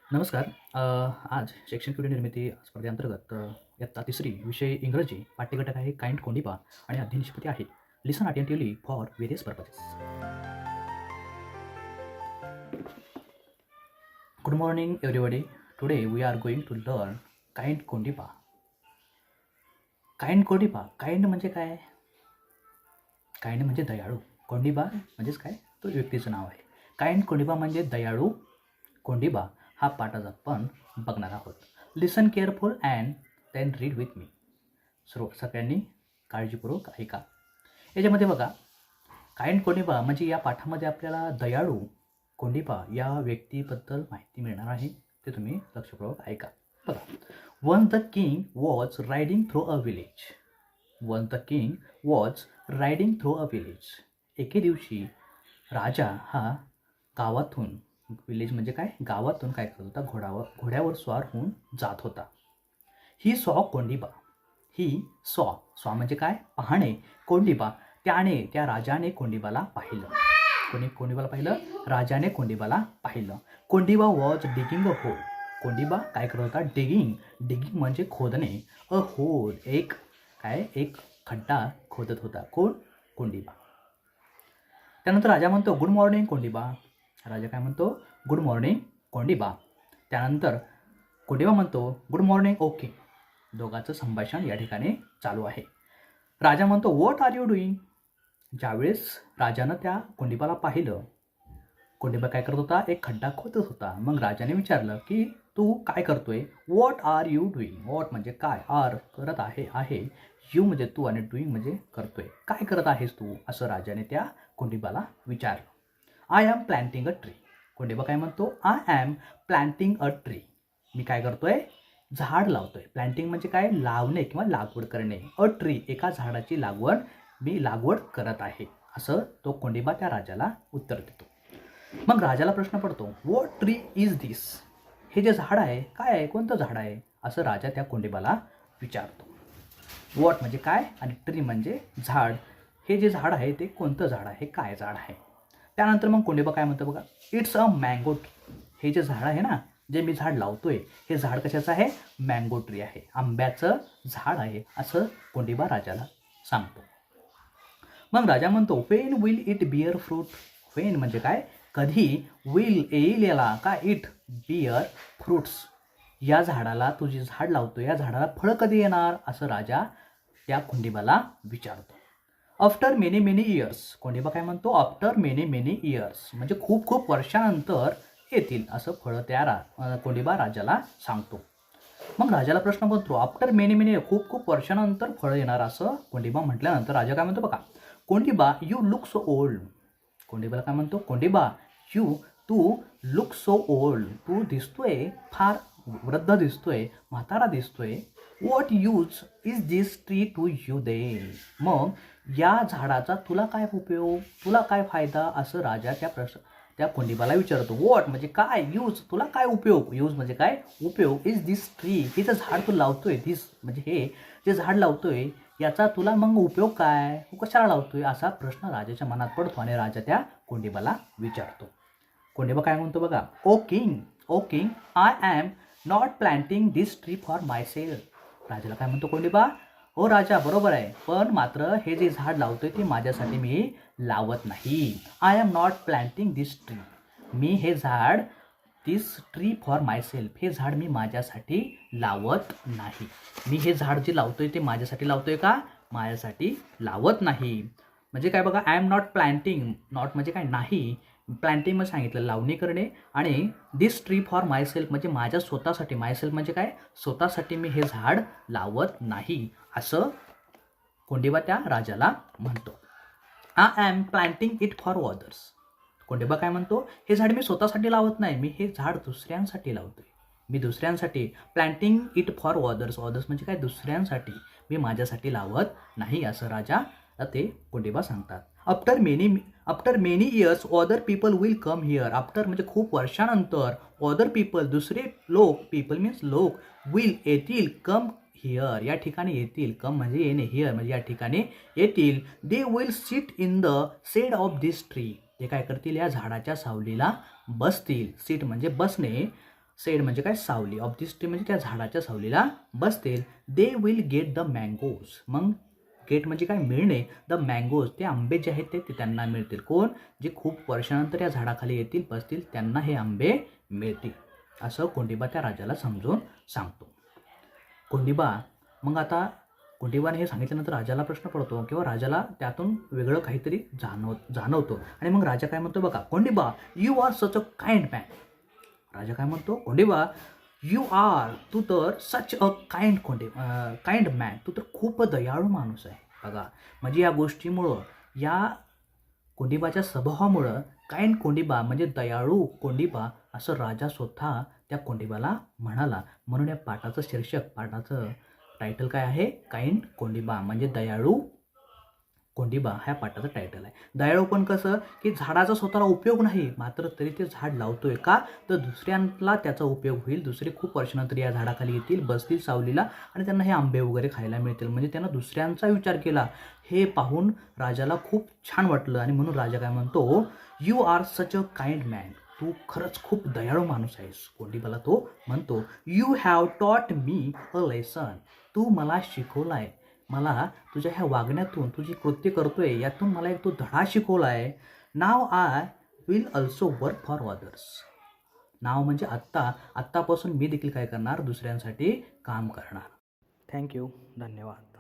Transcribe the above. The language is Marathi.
नमस्कार. आज शैक्षणिक व्हिडिओ निर्मिती स्पर्धेअंतर्गत इयत्ता 3री विषय इंग्रजी पाठ्यघटक आहे काइंड कोंडिबा आणि अध्ययन निष्पत्ती आहे. Listen attentively for various purposes. Good morning everybody. Today we are going to learn kind Kondiba. Kind Kondiba. Kind म्हणजे काय? काइंड म्हणजे दयाळू. कोंडिबा म्हणजेच काय? तो व्यक्तीचं नाव आहे. काइंड कोंडिबा म्हणजे दयाळू कोंडिबा हा पाठ आज आपण बघणार आहोत. Listen careful and then read with me. सगळ्यांनी काळजीपूर्वक ऐका. याच्यामध्ये बघा, काइंड कोंडिबा म्हणजे या पाठामध्ये आपल्याला दयाळू कोंडिबा या व्यक्तीबद्दल माहिती मिळणार आहे. ते तुम्ही लक्षपूर्वक ऐका. बघा, one the king was riding through a village. One the king was riding through a village. एके दिवशी राजा हा गावातून, विलेज म्हणजे काय? गावातून काय करत होता? घोड्यावर स्वार होऊन जात होता. He saw Kondiba. He saw म्हणजे काय? पाहणे. कोंडिबा त्या राजाने कोंडिबाला पाहिलं. कोंडिबाला पाहिलं? राजाने कोंडिबाला पाहिलं. Kondiba was digging a whole. Kondiba काय करत होता? डिगिंग म्हणजे खोदणे. अ होल एक खड्डा खोदत होता. कोण? कोंडिबा. त्यानंतर राजा म्हणतो गुड मॉर्निंग कोंडिबा. राजा काय म्हणतो? Good morning Kondiba. त्यानंतर कोंडिबा म्हणतो गुड मॉर्निंग ओके. दोघांचं संभाषण या ठिकाणी चालू आहे. राजा म्हणतो व्हॉट आर यू डुईंग. ज्यावेळेस राजानं त्या कोंडिबाला पाहिलं, कोंडिबा काय करत होता? एक खड्डा खोदत होता. मग राजाने विचारलं की तू काय करतोय? What are you doing. What म्हणजे काय? आर करत आहे. यू म्हणजे तू आणि डुईंग म्हणजे करतोय. काय करत आहेस तू? असं राजाने त्या कोंडिबाला विचारलं. I am planting a tree. Kondiba काय म्हणतो? I am planting a tree. मी काय करतोय? झाड लावतोय. प्लॅन्टिंग म्हणजे काय? लावणे किंवा लागवड करणे. अ ट्री एका झाडाची मी लागवड करत आहे, असं तो कोंडिबा त्या राजाला उत्तर देतो. मग राजाला प्रश्न पडतो व्हॉट ट्री इज दिस. हे जे झाड आहे काय आहे? कोणतं झाड आहे? असं राजा त्या कोंडिबाला विचारतो. व्हॉट म्हणजे काय आणि ट्री म्हणजे झाड. हे जे झाड आहे ते कोणतं झाड आहे? काय झाड आहे? त्यानंतर मग कोंडिबा काय म्हणतो बघा, इट्स अ मँगो ट्री. हे जे झाड आहे ना, जे मी झाड लावतोय, हे झाड कशाचं आहे? मँगो ट्री आहे. आंब्याचं झाड आहे, असं कोंडिबा राजाला सांगतो. मग राजा म्हणतो when will it bear fruit. When म्हणजे काय? कधी. विल येईल याला काय? It bear fruits. या झाडाला, तू जे झाड लावतो या झाडाला फळं कधी येणार? असं राजा त्या कोंडिबाला विचारतो. After many many years. Kondiba काय म्हणतो? आफ्टर मेनी मेनी इयर्स म्हणजे खूप खूप वर्षानंतर येतील, असं फळं त्या कोंडिबा राजाला सांगतो. मग राजाला प्रश्न पडतो आफ्टर मेनी मेनी खूप खूप वर्षानंतर फळं येणार, असं कोंडिबा म्हटल्यानंतर राजा काय म्हणतो बघा, Kondiba you look so old. कोंडिबाला काय म्हणतो? कोंडिबा तू लुक सो ओल्ड. तू दिसतोय फार वृद्ध दिसतोय, म्हातारा दिसतोय. What use is this tree to you they. मग या झाडाचा तुला काय उपयोग? तुला काय फायदा? असं राजा त्या कोंडिबाला विचारतो. व्हॉट म्हणजे काय? यूज तुला काय उपयोग? यूज म्हणजे काय? उपयोग. इज दिस ट्री हे जे झाड तू लावतोय, दिस म्हणजे हे जे झाड लावतोय याचा तुला मग उपयोग काय? तू कशाला लावतोय? असा प्रश्न राजाच्या मनात पडतो आणि राजा त्या कोंडिबाला विचारतो. कोंडिबा काय म्हणतो बघा, O king I am not planting this tree for myself. राजाला काय म्हणतो कोंडिबा, हो राजा बरोबर आहे, पण मात्र हे जे झाड लावतोय ते माझ्यासाठी मी लावत नाही. I am not planting this tree. मी हे झाड this tree for myself, हे झाड मी माझ्यासाठी लावत नाही. मी हे झाड जे लावतोय ते माझ्यासाठी लावतोय का? माझ्यासाठी लावत नाही. म्हणजे काय बघा, I am not planting. Not म्हणजे काय? नाही. प्लॅन्टिंग मग सांगितलं लावणी करणे, आणि दिस ट्री फॉर माय सेल्फ म्हणजे माझ्या स्वतःसाठी. माय सेल्फ म्हणजे काय? स्वतःसाठी मी हे झाड लावत नाही, असं कोंडिबा त्या राजाला म्हणतो. I am planting it for others. Kondiba काय म्हणतो? हे झाड मी स्वतःसाठी लावत नाही, मी हे झाड दुसऱ्यांसाठी लावतोय. मी दुसऱ्यांसाठी. Planting it for others. Others म्हणजे काय? दुसऱ्यांसाठी. मी माझ्यासाठी लावत नाही, असं राजा ते कोंडिबा सांगतात. After many years other people will come here. After म्हणजे खूप वर्षानंतर, अदर पीपल दुसरे लोक, पीपल मीन्स लोक, विल येतील, कम हिअर या ठिकाणी येतील. कम म्हणजे येणे, हिअर म्हणजे या ठिकाणी येतील. They will sit in the shade of this tree. ते काय करतील? या झाडाच्या सावलीला बसतील. सीट म्हणजे बसणे. सेड म्हणजे काय सावली, ऑफ दिस ट्री म्हणजे त्या झाडाच्या सावलीला बसतील. They will get the mangoes, मग गेट म्हणजे काय मिळणे, द मँगोज ते आंबे जे आहेत ते त्यांना मिळतील. कोण? जे खूप वर्षानंतर या झाडाखाली येतील बसतील त्यांना हे आंबे मिळतील, असं कोंडिबा त्या राजाला समजून सांगतो. कोंडिबा मग आता कोंडिबाने हे सांगितल्यानंतर राजाला प्रश्न पडतो किंवा राजाला त्यातून वेगळं काहीतरी जाणवतो आणि मग राजा काय म्हणतो बघा, Kondiba you are such a kind man. राजा काय म्हणतो, कोंडिबा तू तर सच अ काइंड मॅन, तू तर खूप दयाळू माणूस आहे. बघा म्हणजे या गोष्टीमुळं, या कोंडिबाच्या स्वभावामुळं काइंड कोंडिबा म्हणजे दयाळू कोंडिबा असं राजा स्वतः त्या कोंडिबाला म्हणाला. म्हणून या पाठाचं शीर्षक, पाठाचं टायटल काय आहे, काइंड कोंडिबा म्हणजे दयाळू कोंडिबा ह्या पाठाचं टायटल आहे. दयाळू पण कसं की झाडाचा स्वतःला उपयोग नाही, मात्र तरी ते झाड लावतोय का, तर दुसऱ्यांना त्याचा उपयोग होईल. दुसरे खूप वर्षानंतर या झाडाखाली येतील, बसतील सावलीला आणि त्यांना हे आंबे वगैरे खायला मिळतील. म्हणजे त्यांना दुसऱ्यांचा विचार केला. हे पाहून राजाला खूप छान वाटलं आणि म्हणून राजा काय म्हणतो, you are such a kind man, तू खरंच खूप दयाळू माणूस आहेस. कोंडिबाला तो म्हणतो, you have taught me a lesson, तू मला शिकवला आहे. मला तुझ्या ह्या वागण्यातून, तू जी कृत्य करतोय यातून मला एक तो धडा शिकवला आहे. Now I will also work for others. Now म्हणजे आत्तापासून मी देखील काय करणार, दुसऱ्यांसाठी काम करणार. थँक्यू, धन्यवाद.